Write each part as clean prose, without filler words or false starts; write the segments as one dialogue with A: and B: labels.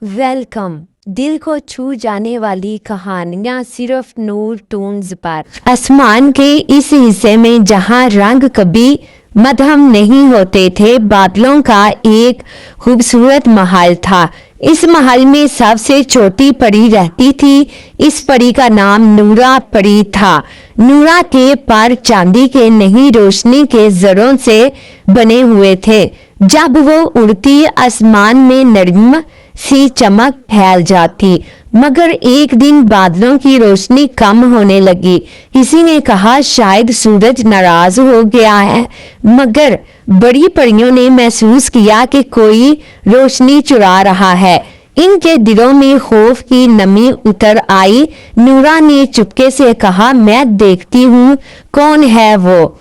A: Welcome. दिल को छू जाने वाली कहानियाँ सिर्फ नूर टून्स पर। आसमान के इस हिस्से में जहाँ रंग कभी मध्यम नहीं होते थे, बादलों का एक खूबसूरत महल था। इस महल में सबसे छोटी परी रहती थी। इस परी का नाम नूरा परी था। नूरा के पर चांदी के नहीं, रोशनी के जरों से बने हुए थे। जब वो उड़ती, आसमान में नरम सी चमक फैल जाती। मगर एक दिन बादलों की रोशनी कम होने लगी। किसी ने कहा शायद सूरज नाराज हो गया है, मगर बड़ी परियों ने महसूस किया कि कोई रोशनी चुरा रहा है। इनके दिलों में खौफ की नमी उतर आई। नूरा ने चुपके से कहा, मैं देखती हूँ कौन है वो।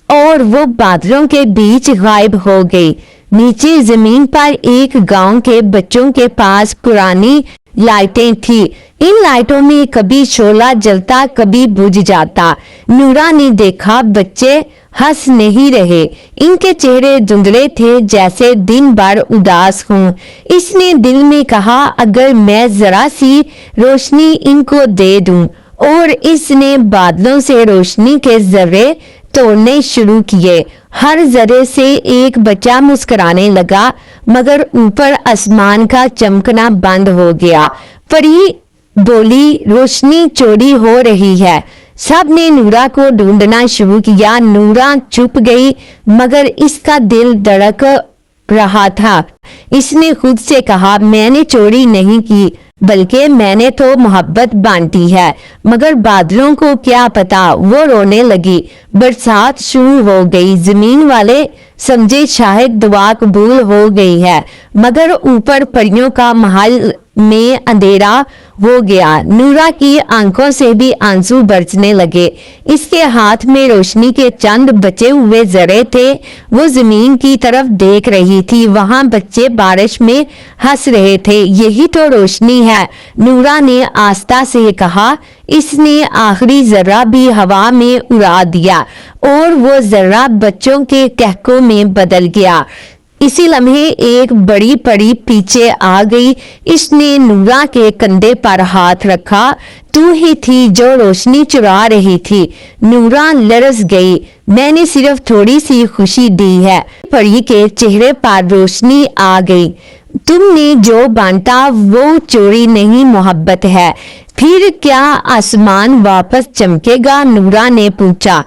A: और वो बादलों के बीच गायब हो गई। नीचे जमीन पर एक गांव के बच्चों के पास पुरानी लाइटें थी। इन लाइटों में कभी शोला जलता, कभी बुझ जाता। नूरा ने देखा बच्चे हंस नहीं रहे। इनके चेहरे धुंधले थे, जैसे दिन भर उदास हों। इसने दिल में कहा, अगर मैं जरा सी रोशनी इनको दे दूं। और इसने बादलों से रोशनी के जर्रे तोड़ने शुरू किए। हर जरे से एक बच्चा मुस्कुराने लगा, मगर ऊपर आसमान का चमकना बंद हो गया। परी बोली, रोशनी चोरी हो रही है। सब ने नूरा को ढूंढना शुरू किया। नूरा चुप गई, मगर इसका दिल धड़क रहा था। इसने खुद से कहा, मैंने चोरी नहीं की, बल्कि मैंने तो मोहब्बत बांटी है। मगर बादलों को क्या पता, वो रोने लगी। बरसात शुरू हो गई। जमीन वाले समझे शायद दुआ कबूल हो गई है, मगर ऊपर परियों का महल में अंधेरा हो गया। नूरा की आंखों से भी आंसू बरसने लगे। इसके हाथ में रोशनी के चंद बचे हुए जरे थे। वो जमीन की तरफ देख रही थी। वहां बच्चे बारिश में हंस रहे थे। यही तो रोशनी है, नूरा ने आस्था से कहा। इसने आखिरी जर्रा भी हवा में उड़ा दिया और वो जर्रा बच्चों के कहकों में बदल गया। इसी लम्हे एक बड़ी परी पीछे आ गई। इसने नूरा के कंधे पर हाथ रखा। तू ही थी जो रोशनी चुरा रही थी। नूरा लरस गई। मैंने सिर्फ थोड़ी सी खुशी दी है। परी के चेहरे पर रोशनी आ गई। तुमने जो बांटा वो चोरी नहीं, मोहब्बत है। फिर क्या आसमान वापस चमकेगा? नूरा ने पूछा।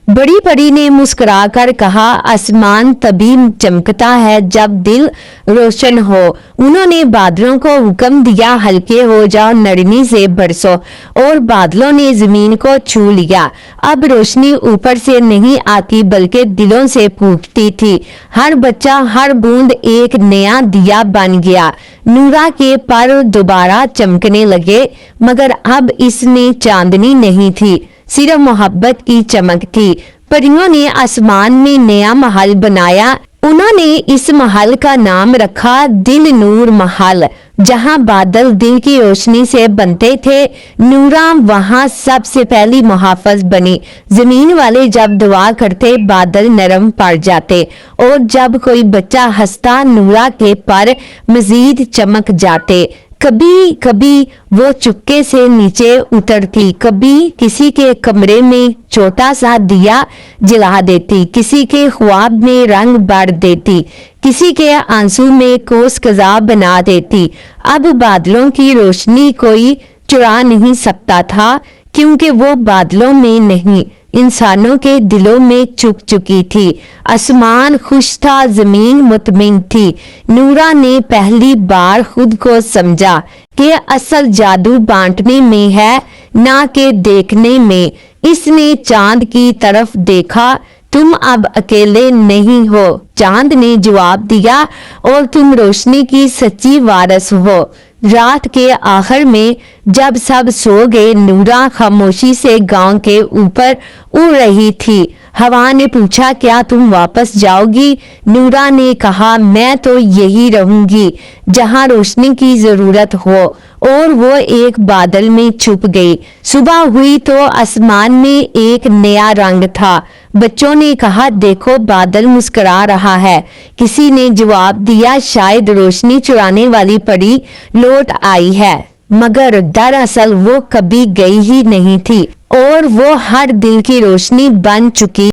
A: बड़ी परी ने मुस्कुराकर कहा, आसमान तभी चमकता है जब दिल रोशन हो। उन्होंने बादलों को हुक्म दिया, हल्के हो जाओ, नरमी से बरसो। और बादलों ने जमीन को छू लिया। अब रोशनी ऊपर से नहीं आती, बल्कि दिलों से फूटती थी। हर बच्चा, हर बूंद एक नया दिया बन गया। नूरा के पर दोबारा चमकने लगे, मगर अब इसमें चांदनी नहीं थी, सिर्फ मोहब्बत की चमक थी। परियों ने आसमान में नया महल बनाया। उन्होंने इस महल का नाम रखा दिल नूर महल। जहां बादल दिल की रोशनी से बनते थे, नूरा वहां सबसे पहली मुहाफिज बनी। जमीन वाले जब दुआ करते, बादल नरम पड़ जाते। और जब कोई बच्चा हंसता, नूरा के पर मजीद चमक जाते। कभी कभी वो चुपके से नीचे उतरती, कभी किसी के कमरे में छोटा सा दिया जला देती, किसी के ख्वाब में रंग भर देती, किसी के आंसू में कोस कज़ा बना देती। अब बादलों की रोशनी कोई चुरा नहीं सकता था, क्योंकि वो बादलों में नहीं, इंसानों के दिलों में छुप चुकी थी। आसमान खुश था, जमीन मुतमिन थी। नूरा ने पहली बार खुद को समझा कि असल जादू बांटने में है, ना कि देखने में। इसने चांद की तरफ देखा। तुम अब अकेले नहीं हो, चांद ने जवाब दिया, और तुम रोशनी की सच्ची वारिस हो। रात के आखिर में जब सब सो गए, नूरा खामोशी से गांव के ऊपर उड़ रही थी। हवा ने पूछा, क्या तुम वापस जाओगी? नूरा ने कहा, मैं तो यही रहूंगी जहां रोशनी की जरूरत हो। और वो एक बादल में छुप गई। सुबह हुई तो आसमान में एक नया रंग था। بچوں نے کہا دیکھو بادل مسکرا رہا ہے. کسی نے جواب دیا شاید روشنی چرانے والی پری لوٹ آئی ہے. مگر دراصل وہ کبھی گئی ہی نہیں تھی اور وہ ہر دل کی روشنی بن چکی